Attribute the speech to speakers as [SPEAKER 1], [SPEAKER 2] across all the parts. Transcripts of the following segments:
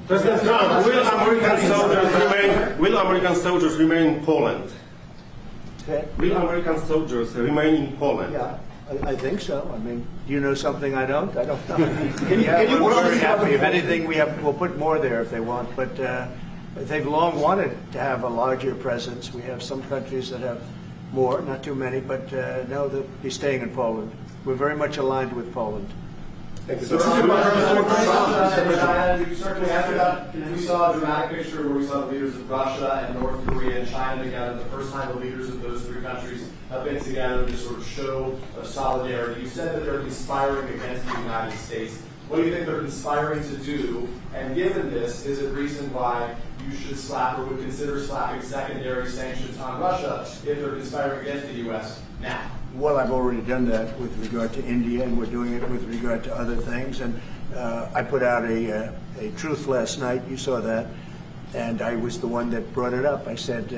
[SPEAKER 1] President Trump, will American soldiers remain in Poland? Will American soldiers remain in Poland?
[SPEAKER 2] Yeah, I think so. I mean, do you know something I don't? I don't know.
[SPEAKER 3] We're
[SPEAKER 2] very happy. If anything, we'll put more there if they want. But they've long wanted to have a larger presence. We have some countries that have more, not too many, but no, they'll be staying in Poland. We're very much aligned with Poland.
[SPEAKER 3] Thank you. So, you certainly after that, we saw a dramatic picture where we saw the leaders of Russia and North Korea and China together. The first time the leaders of those three countries have been together to sort of show solidarity. You said that they're conspiring against the United States. What do you think they're conspiring to do? And given this, is it reason why you should slap or would consider slapping secondary sanctions on Russia if they're conspiring against the U.S. now?
[SPEAKER 2] Well, I've already done that with regard to India, and we're doing it with regard to other things. And I put out a truth last night. You saw that. And I was the one that brought it up. I said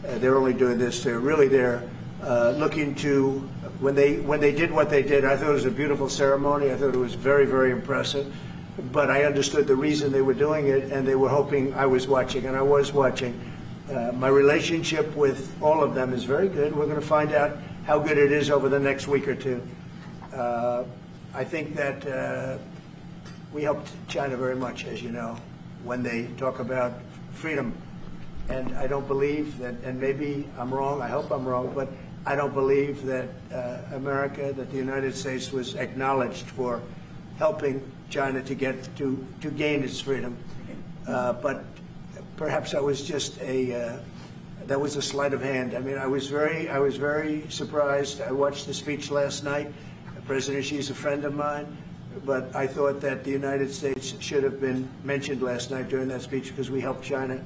[SPEAKER 2] they're only doing this. They're looking to, when they did what they did, I thought it was a beautiful ceremony. I thought it was very, very impressive. But I understood the reason they were doing it, and they were hoping I was watching, and I was watching. My relationship with all of them is very good. We're going to find out how good it is over the next week or two. I think that we helped China very much, as you know, when they talk about freedom. And I don't believe that, and maybe I'm wrong, I hope I'm wrong, but I don't believe that America, that the United States was acknowledged for helping China to gain its freedom. But perhaps that was just that was a sleight of hand. I mean, I was very surprised. I watched the speech last night. President Xi's a friend of mine, but I thought that the United States should have been mentioned last night during that speech because we helped China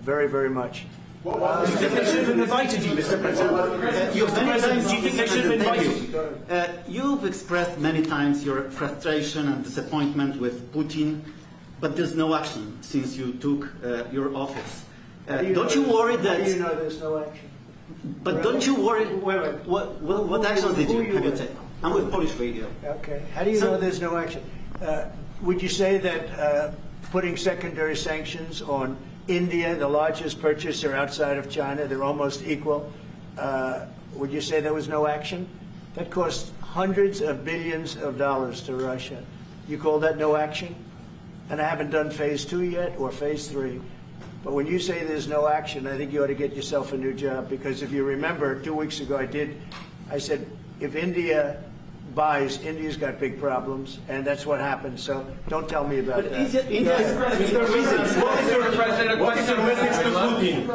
[SPEAKER 2] very, very much.
[SPEAKER 4] Do you think they should have invited you, Mr. President? Do you think they should have invited you?
[SPEAKER 5] You've expressed many times your frustration and disappointment with Putin, but there's no action since you took your office. Don't you worry that?
[SPEAKER 2] How do you know there's no action?
[SPEAKER 5] But don't you worry? What actions did you take? I'm with Polish Radio.
[SPEAKER 2] Okay. How do you know there's no action? Would you say that putting secondary sanctions on India, the largest purchaser outside of China, they're almost equal? Would you say there was no action? That cost hundreds of billions of dollars to Russia. You call that no action? And I haven't done phase 2 yet or phase 3. But when you say there's no action, I think you ought to get yourself a new job. Because if you remember, 2 weeks ago I said, if India buys, India's got big problems, and that's what happened. So don't tell me about that.
[SPEAKER 4] India is Mr. President, what is your message to Putin?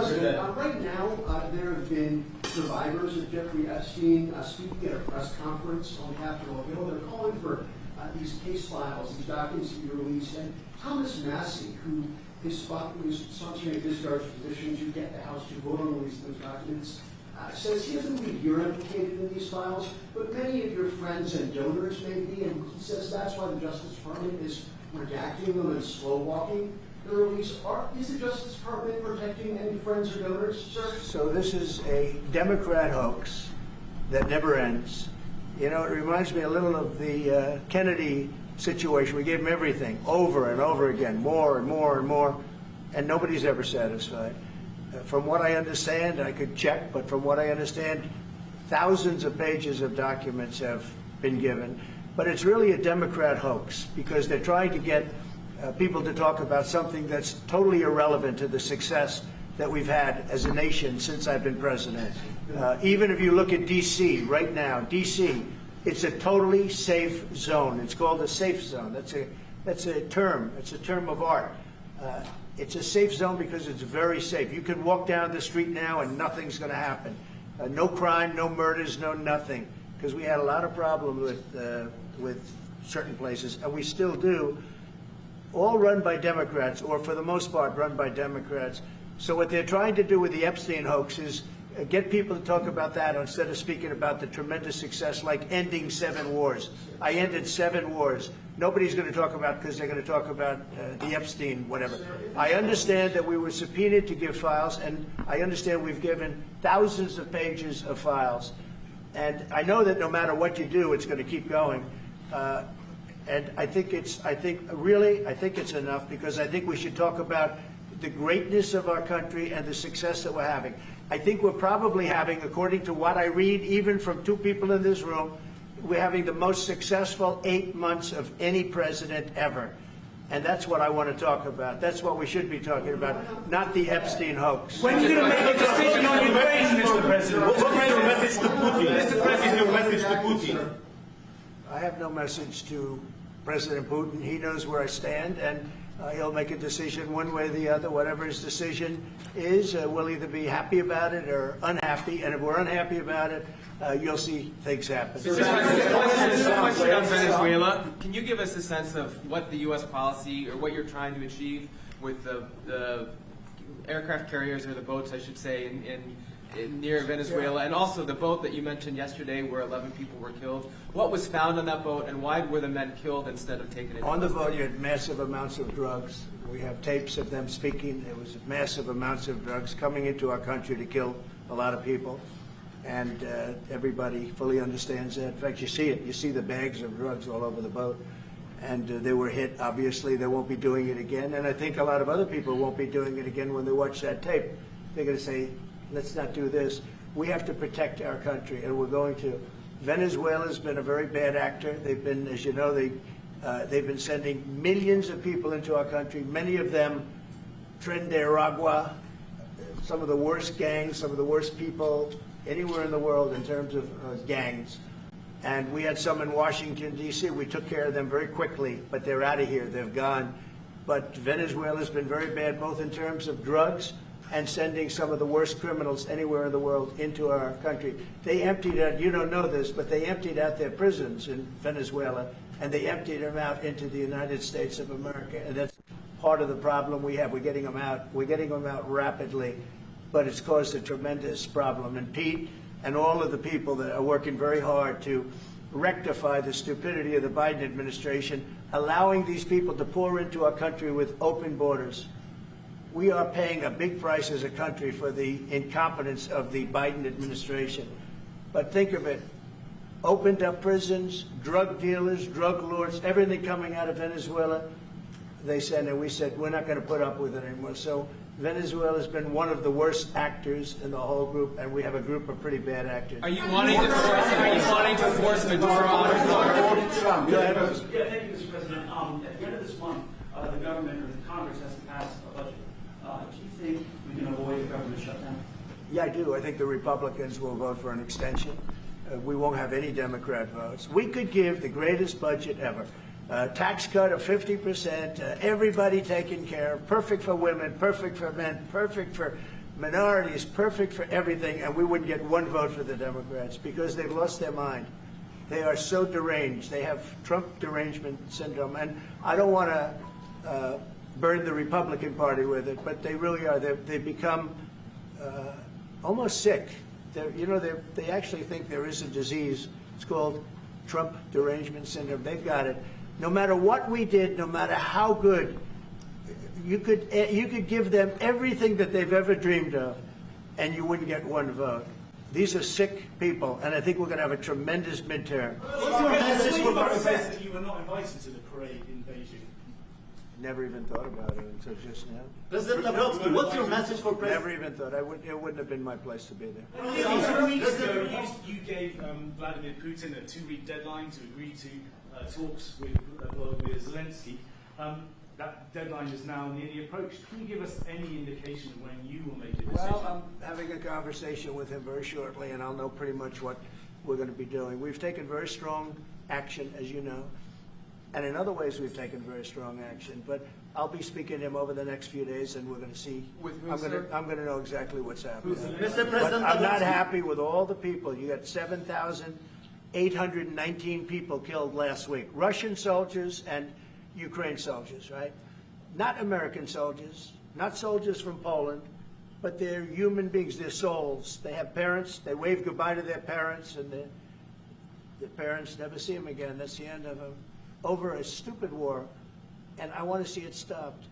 [SPEAKER 6] Right now, there have been survivors of Jeffrey Epstein speaking at a press conference on Capitol Hill. They're calling for these case files, these documents to be released. And Thomas Massey, who is sponsoring a discharge petition to get the House to vote on releasing those documents, says he doesn't believe you're implicated in these files, but many of your friends and donors may be, and he says that's why the Justice Department is redacting them and slow-walking the release. Is the Justice Department protecting any friends or donors, sir?
[SPEAKER 2] So this is a Democrat hoax that never ends. You know, it reminds me a little of the Kennedy situation. We gave him everything over and over again, more and more and more, and nobody's ever satisfied. From what I understand, I could check, but from what I understand, thousands of pages of documents have been given. But it's really a Democrat hoax because they're trying to get people to talk about something that's totally irrelevant to the success that we've had as a nation since I've been president. Even if you look at D.C. right now, D.C., it's a totally safe zone. It's called a safe zone. That's a term. It's a term of art. It's a safe zone because it's very safe. You can walk down the street now and nothing's going to happen. No crime, no murders, no nothing. Because we had a lot of problems with certain places, and we still do. All run by Democrats, or for the most part run by Democrats. So what they're trying to do with the Epstein hoax is get people to talk about that instead of speaking about the tremendous success like ending 7 wars. I ended 7 wars. Nobody's going to talk about because they're going to talk about the Epstein, whatever. I understand that we were subpoenaed to give files, and I understand we've given thousands of pages of files. And I know that no matter what you do, it's going to keep going. And I think it's enough, because I think we should talk about the greatness of our country and the success that we're having. I think we're probably having, according to what I read, even from two people in this room, we're having the most successful 8 months of any president ever. And that's what I want to talk about. That's what we should be talking about, not the Epstein hoax.
[SPEAKER 4] When are you going to make a decision on your wage, Mr. President?
[SPEAKER 1] What is your message to Putin? Mr. President, is your message to Putin?
[SPEAKER 2] I have no message to President Putin. He knows where I stand, and he'll make a decision one way or the other. Whatever his decision is, we'll either be happy about it or unhappy. And if we're unhappy about it, you'll see things happen.
[SPEAKER 7] Question on Venezuela. Can you give us a sense of what the U.S. policy, or what you're trying to achieve with the aircraft carriers, or the boats, I should say, in near Venezuela, and also the boat that you mentioned yesterday where 11 people were killed? What was found on that boat, and why were the men killed instead of taken into
[SPEAKER 2] On the
[SPEAKER 7] custody?
[SPEAKER 2] boat, you had massive amounts of drugs. We have tapes of them speaking. There was massive amounts of drugs coming into our country to kill a lot of people. And everybody fully understands that. In fact, you see it. You see the bags of drugs all over the boat. And they were hit. Obviously, they won't be doing it again. And I think a lot of other people won't be doing it again when they watch that tape. They're going to say, let's not do this. We have to protect our country, and we're going to. Venezuela's been a very bad actor. They've been, as you know, they've been sending millions of people into our country, many of them Tren de Aragua, some of the worst gangs, some of the worst people anywhere in the world in terms of gangs. And we had some in Washington, D.C. We took care of them very quickly, but they're out of here. They've gone. But Venezuela's been very bad, both in terms of drugs and sending some of the worst criminals anywhere in the world into our country. They emptied out, you don't know this, but they emptied out their prisons in Venezuela, and they emptied them out into the United States of America. And that's part of the problem we have. We're getting them out. We're getting them out rapidly, but it's caused a tremendous problem. And Pete and all of the people that are working very hard to rectify the stupidity of the Biden administration, allowing these people to pour into our country with open borders. We are paying a big price as a country for the incompetence of the Biden administration. But think of it, opened up prisons, drug dealers, drug lords, everything coming out of Venezuela. They said, and we said, we're not going to put up with it anymore. So Venezuela's been one of the worst actors in the whole group, and we have a group of pretty bad actors.
[SPEAKER 7] Are you wanting to force Maduro on his
[SPEAKER 2] Go ahead.
[SPEAKER 8] Yeah, thank you, Mr. President. At the end of this month, the government or the Congress has to pass a budget. Do you think we can avoid a government shutdown?
[SPEAKER 2] Yeah, I do. I think the Republicans will vote for an extension. We won't have any Democrat votes. We could give the greatest budget ever. Tax cut of 50%, everybody taken care of, perfect for women, perfect for men, perfect for minorities, perfect for everything, and we wouldn't get one vote for the Democrats because they've lost their mind. They are so deranged. They have Trump derangement syndrome, and I don't want to burn the Republican Party with it, but they really are. They've become almost sick. They actually think there is a disease. It's called Trump derangement syndrome. They've got it. No matter what we did, no matter how good, you could give them everything that they've ever dreamed of, and you wouldn't get one vote. These are sick people, and I think we're going to have a tremendous midterm.
[SPEAKER 4] What's your message for that you were not invited to the parade in Beijing?
[SPEAKER 2] Never even thought about it until just now.
[SPEAKER 5] President Lavrov, what's your message for President?
[SPEAKER 2] Never even thought. It wouldn't have been my place to be there.
[SPEAKER 4] 2 weeks ago, you gave Vladimir Putin a 2-week deadline to agree to talks with Zelensky. That deadline is now nearly approached. Can you give us any indication of when you will make a decision?
[SPEAKER 2] Well, I'm having a conversation with him very shortly, and I'll know pretty much what we're going to be doing. We've taken very strong action, as you know, and in other ways we've taken very strong action. But I'll be speaking to him over the next few days, and we're going to see. I'm going to know exactly what's happening.
[SPEAKER 5] Mr. President,
[SPEAKER 2] I'm not happy with all the people. You got 7,819 people killed last week. Russian soldiers and Ukraine soldiers, right? Not American soldiers, not soldiers from Poland, but they're human beings, they're souls. They have parents, they wave goodbye to their parents, and their parents never see them again. That's the end of them. Over a stupid war, and I want to see it stopped.